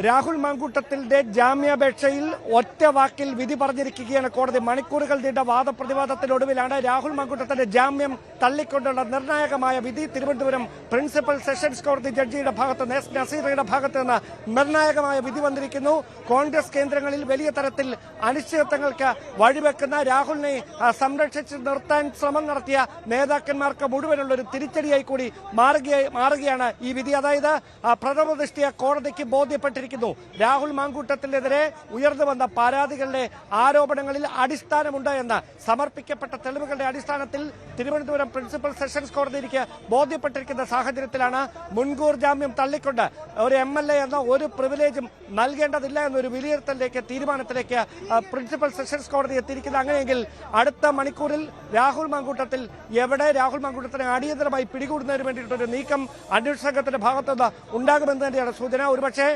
രാഹുൽ മാങ്കൂട്ടത്തിന്റെ ജാമ്യാപേക്ഷയിൽ ഒറ്റ വാക്കിൽ വിധി പറഞ്ഞിരിക്കുകയാണ് കോടതി. മണിക്കൂറുകൾ നീണ്ട വാദപ്രതിവാദത്തിനൊടുവിലാണ് രാഹുൽ മാങ്കൂട്ടത്തിന്റെ ജാമ്യം തള്ളിക്കൊണ്ടുള്ള നിർണായകമായ വിധി. തിരുവനന്തപുരം പ്രിൻസിപ്പൽ സെഷൻസ് കോടതി ജഡ്ജിയുടെ ഭാഗത്ത് നസീറയുടെ ഭാഗത്ത് നിന്ന് നിർണായകമായ വിധി വന്നിരിക്കുന്നു. കോൺഗ്രസ് കേന്ദ്രങ്ങളിൽ വലിയ തരത്തിൽ അനിശ്ചിതത്വങ്ങൾക്ക് വഴിവെക്കുന്ന രാഹുലിനെ സംരക്ഷിച്ച് നിർത്താൻ ശ്രമം നടത്തിയ നേതാക്കന്മാർക്ക് മുഴുവനുള്ള ഒരു തിരിച്ചടിയായി കൂടി മാറുകയാണ് ഈ വിധി. അതായത് പ്രഥമ ദൃഷ്ടിയ കോടതിക്ക് ബോധ്യപ്പെട്ടിരിക്കുന്നു രാഹുൽ മാങ്കൂട്ടത്തിനെതിരെ ഉയർന്നു വന്ന പരാതികളുടെ ആരോപണങ്ങളിൽ അടിസ്ഥാനമുണ്ട് എന്ന് സമർപ്പിക്കപ്പെട്ട തെളിവുകളുടെ അടിസ്ഥാനത്തിൽ തിരുവനന്തപുരം പ്രിൻസിപ്പൽ സെഷൻസ് കോടതിക്ക് ബോധ്യപ്പെട്ടിരിക്കുന്ന സാഹചര്യത്തിലാണ് മുൻകൂർ ജാമ്യം തള്ളിക്കൊണ്ട് ഒരു MLA എന്ന ഒരു പ്രിവിലേജും നൽകേണ്ടതില്ല എന്നൊരു വിലയിരുത്തലിലേക്ക് തീരുമാനത്തിലേക്ക് പ്രിൻസിപ്പൽ സെഷൻസ് കോടതി എത്തിയിരിക്കുന്നത്. അങ്ങനെയെങ്കിൽ അടുത്ത മണിക്കൂറിൽ രാഹുൽ മാങ്കൂട്ടത്തിനെ അടിയന്തരമായി പിടികൂടുന്നതിന് വേണ്ടിയിട്ടൊരു നീക്കം അന്വേഷണ സംഘത്തിന്റെ ഭാഗത്തുനിന്ന് ഉണ്ടാകുമെന്ന് തന്നെയാണ് സൂചന. ഒരുപക്ഷെ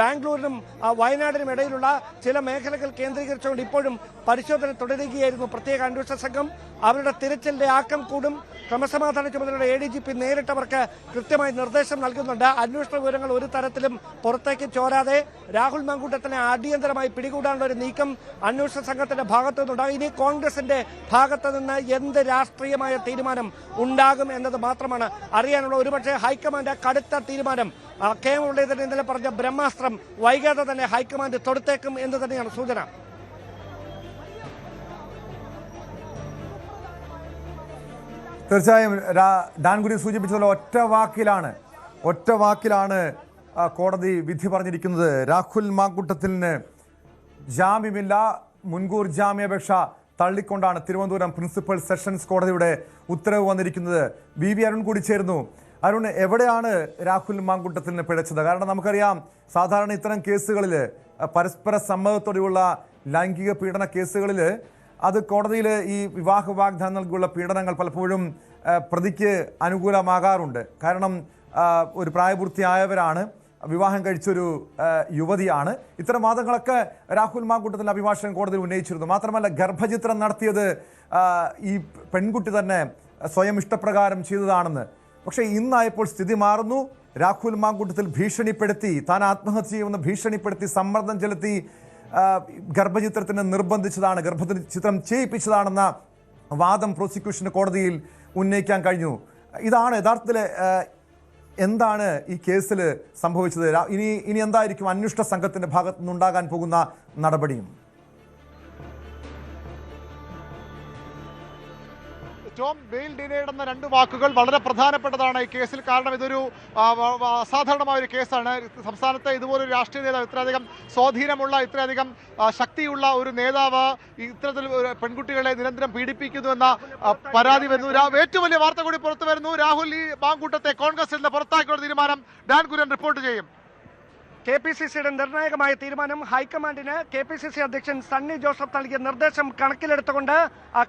ബാംഗ്ലൂരിനും വയനാടിനും ഇടയിലുള്ള ചില മേഖലകൾ കേന്ദ്രീകരിച്ചുകൊണ്ട് ഇപ്പോഴും പരിശോധന തുടരുകയായിരുന്നു പ്രത്യേക അന്വേഷണ സംഘം. അവരുടെ തിരച്ചിലിന്റെ ആക്കം കൂടും. ക്രമസമാധാന ചുമതലയുടെ ADGP നേരിട്ടവർക്ക് കൃത്യമായി നിർദ്ദേശം നൽകുന്നുണ്ട്. അന്വേഷണ വിവരങ്ങൾ ഒരു തരത്തിലും പുറത്തേക്ക് ചോരാതെ രാഹുൽ മാങ്കൂട്ടത്തിനെ അടിയന്തരമായി പിടികൂടാനുള്ള ഒരു നീക്കം അന്വേഷണ സംഘത്തിന്റെ ഭാഗത്തു നിന്നുണ്ടാകും. ഇനി കോൺഗ്രസിന്റെ ഭാഗത്തു നിന്ന് എന്ത് രാഷ്ട്രീയമായ തീരുമാനം ഉണ്ടാകും എന്നത് മാത്രമാണ് അറിയാനുള്ള. ഒരുപക്ഷെ ഹൈക്കമാൻഡ് കടുത്ത തീരുമാനം കെ മുരളീധരൻ ഇന്നലെ പറഞ്ഞ ബ്രഹ്മാസ്ത്രം വൈകാതെ തന്നെ ഹൈക്കമാൻഡ് തൊടുത്തേക്കും എന്ന് തന്നെയാണ് സൂചന. തീർച്ചയായും ഡാൻഗുരി സൂചിപ്പിച്ചതുപോലെ ഒറ്റ വാക്കിലാണ് കോടതി വിധി പറഞ്ഞിരിക്കുന്നത്. രാഹുൽ മാങ്കൂട്ടത്തിന് ജാമ്യമില്ല. മുൻകൂർ ജാമ്യാപേക്ഷ തള്ളിക്കൊണ്ടാണ് തിരുവനന്തപുരം പ്രിൻസിപ്പൽ സെഷൻസ് കോടതിയുടെ ഉത്തരവ് വന്നിരിക്കുന്നത്. BV അരുൺ കൂടി ചേരുന്നു. അരുൺ, എവിടെയാണ് രാഹുൽ മാങ്കൂട്ടത്തിന് പിഴച്ചത്? കാരണം നമുക്കറിയാം, സാധാരണ ഇത്തരം കേസുകളിൽ പരസ്പര സമ്മതത്തോടെയുള്ള ലൈംഗിക പീഡന കേസുകളിൽ അത് കോടതിയിൽ ഈ വിവാഹ വാഗ്ദാനം നൽകിയുള്ള പീഡനങ്ങൾ പലപ്പോഴും പ്രതിക്ക് അനുകൂലമാകാറുണ്ട്. കാരണം ഒരു പ്രായപൂർത്തിയായവരാണ്, വിവാഹം കഴിച്ചൊരു യുവതിയാണ്. ഇത്തരം വാദങ്ങളൊക്കെ രാഹുൽ മാങ്കൂട്ടത്തിൻ്റെ അഭിഭാഷകൻ കോടതിയിൽ ഉന്നയിച്ചിരുന്നു. മാത്രമല്ല, ഗർഭചിത്രം നടത്തിയത് ഈ പെൺകുട്ടി തന്നെ സ്വയം ഇഷ്ടപ്രകാരം ചെയ്തതാണെന്ന്. പക്ഷേ ഇന്നായപ്പോൾ സ്ഥിതി മാറുന്നു. രാഹുൽ മാങ്കൂട്ടത്തിൽ ഭീഷണിപ്പെടുത്തി, താൻ ആത്മഹത്യ ചെയ്യുമെന്ന് ഭീഷണിപ്പെടുത്തി, സമ്മർദ്ദം ചെലുത്തി ഗർഭചിത്രത്തിന് നിർബന്ധിച്ചതാണ്, ഗർഭചിത്രം ചെയ്യിപ്പിച്ചതാണെന്ന വാദം പ്രോസിക്യൂഷന് കോടതിയിൽ ഉന്നയിക്കാൻ കഴിഞ്ഞു. ഇതാണ് യഥാർത്ഥത്തിൽ എന്താണ് ഈ കേസിൽ സംഭവിച്ചത്? ഇനി എന്തായിരിക്കും അന്വേഷണ സംഘത്തിന്റെ ഭാഗത്തു നിന്നുണ്ടാകാൻ പോകുന്ന നടപടിയും? ബെയിൽ ഡിനേഡ് എന്ന രണ്ട് വാക്കുകൾ വളരെ പ്രധാനപ്പെട്ടതാണ് ഈ കേസിൽ. കാരണം ഇതൊരു അസാധാരണമായ ഒരു കേസാണ്. സംസ്ഥാനത്തെ ഇതുപോലൊരു രാഷ്ട്രീയ നേതാവ്, ഇത്രയധികം സ്വാധീനമുള്ള, ഇത്രയധികം ശക്തിയുള്ള ഒരു നേതാവ് ഇത്തരത്തിൽ പെൺകുട്ടികളെ നിരന്തരം പീഡിപ്പിക്കുന്നുവെന്ന പരാതി വരുന്നു. ഏറ്റവും വലിയ വാർത്ത കൂടി പുറത്തു വരുന്നു. രാഹുൽ ഈ മാങ്കൂട്ടത്തെ കോൺഗ്രസിൽ നിന്ന് പുറത്താക്കിയുള്ള തീരുമാനം ഡാൻ കുര്യൻ റിപ്പോർട്ട് ചെയ്യും. KPCCയുടെ നിർണായകമായ തീരുമാനം ഹൈക്കമാൻഡിന് KPCC അധ്യക്ഷൻ സണ്ണി ജോസഫ് നൽകിയ നിർദ്ദേശം കണക്കിലെടുത്തുകൊണ്ട്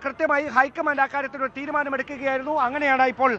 കൃത്യമായി ഹൈക്കമാൻഡ് അക്കാര്യത്തിൽ ഒരു തീരുമാനമെടുക്കുകയായിരുന്നു. അങ്ങനെയാണ് ഇപ്പോൾ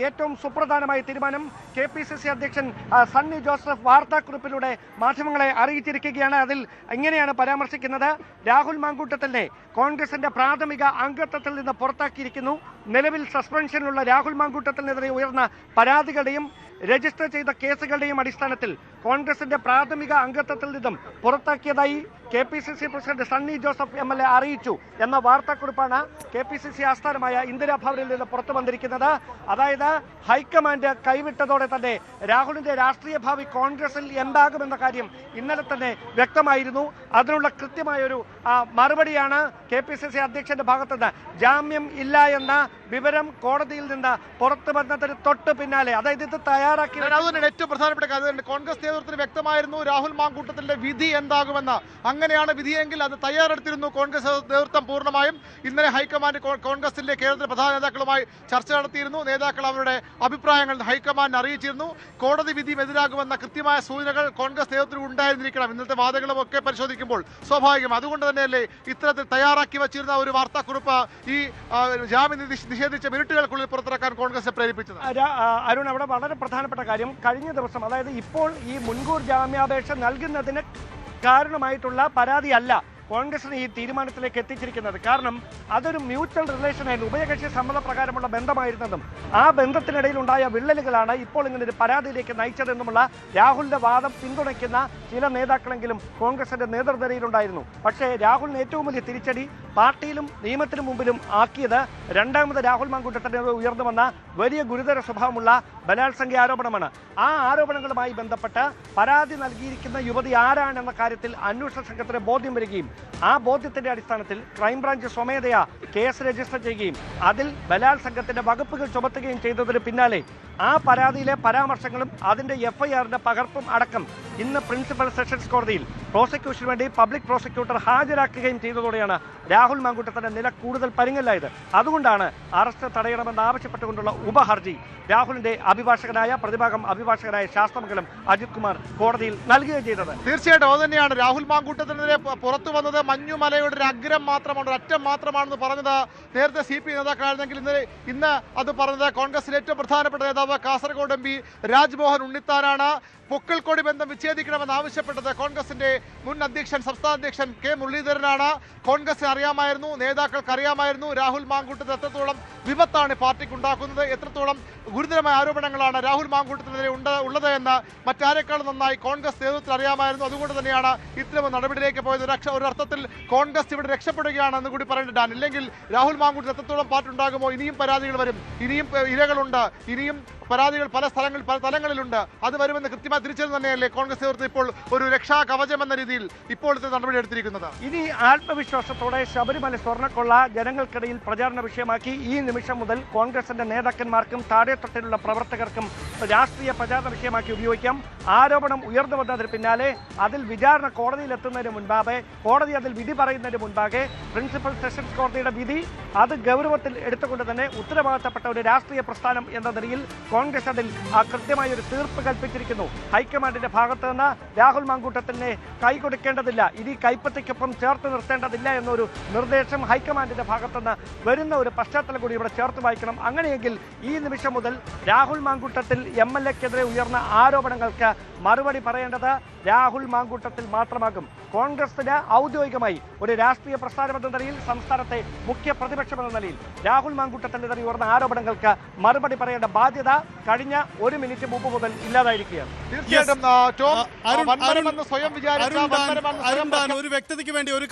ഏറ്റവും സുപ്രധാനമായ തീരുമാനം KPCC അധ്യക്ഷൻ സണ്ണി ജോസഫ് വാർത്താക്കുറിപ്പിലൂടെ മാധ്യമങ്ങളെ അറിയിച്ചിരിക്കുകയാണ്. അതിൽ ഇങ്ങനെയാണ് പരാമർശിക്കുന്നത്: രാഹുൽ മാങ്കൂട്ടത്തിനെ കോൺഗ്രസിന്റെ പ്രാഥമിക അംഗത്വത്തിൽ നിന്ന് പുറത്താക്കിയിരിക്കുന്നു. നിലവിൽ സസ്പെൻഷനിലുള്ള രാഹുൽ മാങ്കൂട്ടത്തിനെതിരെ ഉയർന്ന പരാതികളുടെയും രജിസ്റ്റർ ചെയ്ത കേസുകളുടെയും അടിസ്ഥാനത്തിൽ കോൺഗ്രസിന്റെ പ്രാഥമിക അംഗത്വത്തിൽ നിന്നും പുറത്താക്കിയതായി KPCC president Sunny Joseph MLA അറിയിച്ചു എന്ന വാർത്താക്കുറിപ്പാണ് KPCC ആസ്ഥാനമായ ഇന്ദിരാഭവനിൽ നിന്ന് പുറത്തു വന്നിരിക്കുന്നത്. അതായത് ഹൈക്കമാൻഡ് കൈവിട്ടതോടെ തന്നെ രാഹുലിന്റെ രാഷ്ട്രീയ ഭാവി കോൺഗ്രസിൽ എന്താകുമെന്ന കാര്യം ഇന്നലെ തന്നെ വ്യക്തമായിരുന്നു. അതിനുള്ള കൃത്യമായൊരു മറുപടിയാണ് KPCC അധ്യക്ഷന്റെ ഭാഗത്തുനിന്ന്. ജാമ്യം ഇല്ല എന്ന വിവരം കോടതിയിൽ നിന്ന് പുറത്തു വന്നതിന് തൊട്ട് പിന്നാലെ, അതായത് ഇത് തയ്യാറാക്കി, അതുതന്നെയാണ് ഏറ്റവും പ്രധാനപ്പെട്ട കാര്യം. കോൺഗ്രസ് നേതൃത്വത്തിന് വ്യക്തമായിരുന്നു രാഹുൽ മാങ്കൂട്ടത്തിന്റെ വിധി എന്താകുമെന്ന്. അങ്ങനെയാണ് വിധിയെങ്കിൽ അത് തയ്യാറെടുത്തിരുന്നു കോൺഗ്രസ് നേതൃത്വം പൂർണ്ണമായും. ഇന്നലെ ഹൈക്കമാൻഡ് കോൺഗ്രസിന്റെ കേരളത്തിലെ പ്രധാന നേതാക്കളുമായി ചർച്ച നടത്തിയിരുന്നു. നേതാക്കൾ അവരുടെ അഭിപ്രായങ്ങൾ ഹൈക്കമാൻഡിനെ അറിയിച്ചിരുന്നു. കോടതി വിധിയും എതിരാകുമെന്ന കൃത്യമായ സൂചനകൾ കോൺഗ്രസ് നേതൃത്വത്തിൽ ഉണ്ടായിരുന്നിരിക്കണം. ഇന്നത്തെ വാദങ്ങളും ഒക്കെ പരിശോധിക്കുമ്പോൾ സ്വാഭാവികം. അതുകൊണ്ട് തന്നെയല്ലേ ഇത്തരത്തിൽ തയ്യാറാക്കി വച്ചിരുന്ന ഒരു വാർത്താക്കുറിപ്പ് ഈ ജാമ്യം നിഷേധിച്ച മിനിറ്റുകൾക്കുള്ളിൽ പുറത്തിറക്കാൻ കോൺഗ്രസ് പ്രേരിപ്പിച്ചത്? അരുൺ, അവിടെ വളരെ പ്രധാനപ്പെട്ട കാര്യം, കഴിഞ്ഞ ദിവസം, അതായത് ഇപ്പോൾ ഈ മുൻകൂർ ജാമ്യാപേക്ഷ നൽകുന്നതിന് കാരണമായിട്ടുള്ള പരാതിയല്ല കോൺഗ്രസിന് ഈ തീരുമാനത്തിലേക്ക് എത്തിച്ചിരിക്കുന്നത്. കാരണം അതൊരു മ്യൂച്വൽ റിലേഷനായിരുന്നു, ഉഭയകക്ഷി സമ്മതപ്രകാരമുള്ള ബന്ധമായിരുന്നതും ആ ബന്ധത്തിനിടയിൽ ഉണ്ടായ വിള്ളലുകളാണ് ഇപ്പോൾ ഇങ്ങനെ ഒരു പരാതിയിലേക്ക് നയിച്ചതെന്നുമുള്ള രാഹുലിന്റെ വാദം പിന്തുണയ്ക്കുന്ന ചില നേതാക്കളെങ്കിലും കോൺഗ്രസിന്റെ നേതൃനിരയിലുണ്ടായിരുന്നു. പക്ഷേ രാഹുലിന് ഏറ്റവും വലിയ തിരിച്ചടി പാർട്ടിയിലും നിയമത്തിനു മുമ്പിലും ആക്കിയത് രണ്ടാമത് രാഹുൽ മാങ്കൂട്ടത്തിന് ഉയർന്നു വന്ന വലിയ ഗുരുതര സ്വഭാവമുള്ള ബലാത്സംഗ ആരോപണമാണ്. ആ ആരോപണങ്ങളുമായി ബന്ധപ്പെട്ട് പരാതി നൽകിയിരിക്കുന്ന യുവതി ആരാണെന്ന കാര്യത്തിൽ അന്വേഷണ സംഘത്തിന് ബോധ്യം വരികയും ആ ബോധ്യത്തിന്റെ അടിസ്ഥാനത്തിൽ ക്രൈംബ്രാഞ്ച് സ്വമേധയാ കേസ് രജിസ്റ്റർ ചെയ്യുകയും അതിൽ ബലാത്സംഗത്തിന്റെ വകുപ്പുകൾ ചുമത്തുകയും ചെയ്തതിന് പിന്നാലെ ആ പരാതിയിലെ പരാമർശങ്ങളും അതിന്റെ എഫ്ഐആറിന്റെ പകർപ്പും അടക്കം ഇന്ന് പ്രിൻസിപ്പൽ സെഷൻസ് കോടതിയിൽ പ്രോസിക്യൂഷന് വേണ്ടി പബ്ലിക് പ്രോസിക്യൂട്ടർ ഹാജരാക്കുകയും ചെയ്തതോടെയാണ് രാഹുൽ മാങ്കൂട്ടത്തിന്റെ നില കൂടുതൽ പരുങ്ങലായത്. അതുകൊണ്ടാണ് അറസ്റ്റ് തടയണമെന്ന് ആവശ്യപ്പെട്ടുകൊണ്ടുള്ള ഉപഹർജി രാഹുലിന്റെ പ്രതിഭാഗം അഭിഭാഷകനായ ശാസ്ത്രമംഗലം അജിത് കുമാർ കോടതിയിൽ നൽകുകയും ചെയ്തത്. തീർച്ചയായിട്ടും അത് തന്നെയാണ്. രാഹുൽ മാങ്കൂട്ടത്തിനെതിരെ പുറത്തു വന്നത് മഞ്ഞുമലയുടെ ഒരു അഗ്രം മാത്രമാണ്, ഒരു അറ്റം മാത്രമാണെന്ന് പറഞ്ഞത് നേരത്തെ CP നേതാക്കളായിരുന്നെങ്കിൽ ഇന്ന് അത് പറഞ്ഞത് കോൺഗ്രസിലെ ഏറ്റവും പ്രധാനപ്പെട്ട നേതാവ് കാസർഗോഡ് MP രാജ്മോഹൻ ഉണ്ണിത്താനാണ്. പൊക്കിൾക്കൊടി ബന്ധം വിച്ഛേദിക്കണമെന്ന് ആവശ്യപ്പെട്ടത് കോൺഗ്രസിന്റെ മുൻ അധ്യക്ഷൻ സംസ്ഥാന അധ്യക്ഷൻ K മുരളീധരനാണ്. കോൺഗ്രസിന് അറിയാമായിരുന്നു, നേതാക്കൾക്ക് അറിയാമായിരുന്നു രാഹുൽ മാങ്കൂട്ടത്തിൽ എത്രത്തോളം വിപത്താണ് പാർട്ടിക്ക് ഉണ്ടാക്കുന്നത്, എത്രത്തോളം ഗുരുതരമായ ആരോപണങ്ങളാണ് രാഹുൽ മാങ്കൂട്ടത്തിനെതിരെ ഉള്ളത് എന്ന് മറ്റാരെക്കാളും നന്നായി കോൺഗ്രസ് നേതൃത്വത്തിൽ അറിയാമായിരുന്നു. അതുകൊണ്ട് തന്നെയാണ് ഇത്തരം നടപടിയിലേക്ക് പോയത്. ഒരു അർത്ഥത്തിൽ കോൺഗ്രസ് ഇവിടെ രക്ഷപ്പെടുകയാണെന്ന് കൂടി പറയേണ്ടതാണ്. ഇല്ലെങ്കിൽ രാഹുൽ മാങ്കൂട്ടത്തിൽ എത്രത്തോളം പാർട്ടി ഉണ്ടാകുമോ, ഇനിയും പരാതികൾ വരും, ഇനിയും ഇരകളുണ്ട്, ഇനിയും പരാതികൾ പല തലങ്ങളിലുണ്ട്. അത് വരുമെന്ന് കൃത്യമായി തിരിച്ചറിഞ്ഞു തന്നെയല്ലേ കോൺഗ്രസ് നേതൃത്വം ഇപ്പോൾ ഒരു രക്ഷാ കവചം എന്ന രീതിയിൽ ഇപ്പോഴത്തെ നടപടി എടുത്തിരിക്കുന്നത്. ഇനി ആത്മവിശ്വാസത്തോടെ ശബരിമല സ്വർണ്ണക്കൊള്ള ജനങ്ങൾക്കിടയിൽ പ്രചാരണ വിഷയമാക്കി ഈ നിമിഷം മുതൽ കോൺഗ്രസിന്റെ നേതാക്കന്മാർക്കും താഴെത്തട്ടിലുള്ള പ്രവർത്തകർക്കും രാഷ്ട്രീയ പ്രചാരണ വിഷയമാക്കി ഉപയോഗിക്കാം. ആരോപണം ഉയർന്നു വന്നതിന് പിന്നാലെ അതിൽ വിചാരണ കോടതിയിൽ എത്തുന്നതിന് മുൻപാകെ, കോടതി അതിൽ വിധി പറയുന്നതിന് മുൻപാകെ പ്രിൻസിപ്പൽ സെഷൻസ് കോടതിയുടെ വിധി അത് ഗൗരവത്തിൽ എടുത്തുകൊണ്ട് തന്നെ ഉത്തരവാദിത്തപ്പെട്ട ഒരു രാഷ്ട്രീയ പ്രസ്ഥാനം എന്ന നിലയിൽ കോൺഗ്രസ് അതിൽ കൃത്യമായ ഒരു തീർപ്പ് കൽപ്പിച്ചിരിക്കുന്നു. ഹൈക്കമാൻഡിന്റെ ഭാഗത്ത് നിന്ന് രാഹുൽ മാങ്കൂട്ടത്തിനെ കൈകൊടുക്കേണ്ടതില്ല, ഇനി കൈപ്പത്തിക്കൊപ്പം ചേർത്ത് നിർത്തേണ്ടതില്ല എന്നൊരു നിർദ്ദേശം ഹൈക്കമാൻഡിന്റെ ഭാഗത്തുനിന്ന് വരുന്ന ഒരു പശ്ചാത്തലം കൂടി ഇവിടെ ചേർത്ത് വായിക്കണം. അങ്ങനെയെങ്കിൽ ഈ നിമിഷം മുതൽ രാഹുൽ മാങ്കൂട്ടത്തിൽ MLA-ക്കെതിരെ ഉയർന്ന ആരോപണങ്ങൾക്ക് മറുപടി പറയേണ്ടത് രാഹുൽ മാങ്കൂട്ടത്തിൽ മാത്രമാകും. കോൺഗ്രസിന് ഔദ്യോഗികമായി ഒരു രാഷ്ട്രീയ പ്രസ്ഥാനമെന്ന നിലയിൽ, സംസ്ഥാനത്തെ മുഖ്യ പ്രതിപക്ഷമെന്ന നിലയിൽ രാഹുൽ മാങ്കൂട്ടത്തിനെതിരെ ഉയർന്ന ആരോപണങ്ങൾക്ക് മറുപടി പറയേണ്ട ബാധ്യത കഴിഞ്ഞ 1 മിനിറ്റ് മുമ്പ് മുതൽ ഇല്ലാതായിരിക്കുകയാണ്. തീർച്ചയായിട്ടും ഒരു വ്യക്തതയ്ക്ക് വേണ്ടി ഒരു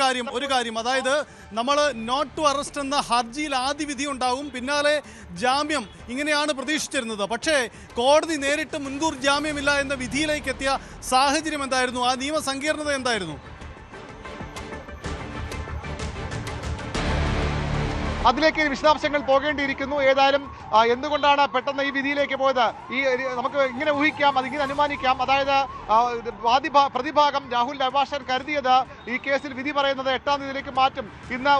കാര്യം, അതായത് നമ്മൾ നോട്ട് ടു അറസ്റ്റ് എന്ന ഹർജിയിൽ ആദ്യ വിധി ഉണ്ടാവും, പിന്നാലെ ജാമ്യം, ഇങ്ങനെയാണ് പ്രതീക്ഷിച്ചിരുന്നത്. പക്ഷേ കോടതി നേരിട്ട് മുൻകൂർ ജാമ്യമില്ല എന്ന വിധിയിലേക്ക് എത്തിയ സാഹചര്യം എന്തായിരുന്നു? ആ നിയമ സങ്കീർണത എന്തായിരുന്നു? അതിലേക്ക് വിശദാംശങ്ങൾ പോകേണ്ടിയിരിക്കുന്നു. ഏതായാലും എന്തുകൊണ്ടാണ് പെട്ടെന്ന് ഈ വിധിയിലേക്ക് പോയത് നമുക്ക് ഇങ്ങനെ ഊഹിക്കാം, അതിങ്ങനെ അനുമാനിക്കാം. അതായത് പ്രതിഭാഗം രാഹുലിന്റെ അഭിഭാഷകൻ കരുതിയത് ഈ കേസിൽ വിധി പറയുന്നത് 8-ാം തീയതിയിലേക്ക് മാറ്റും. ഇന്ന്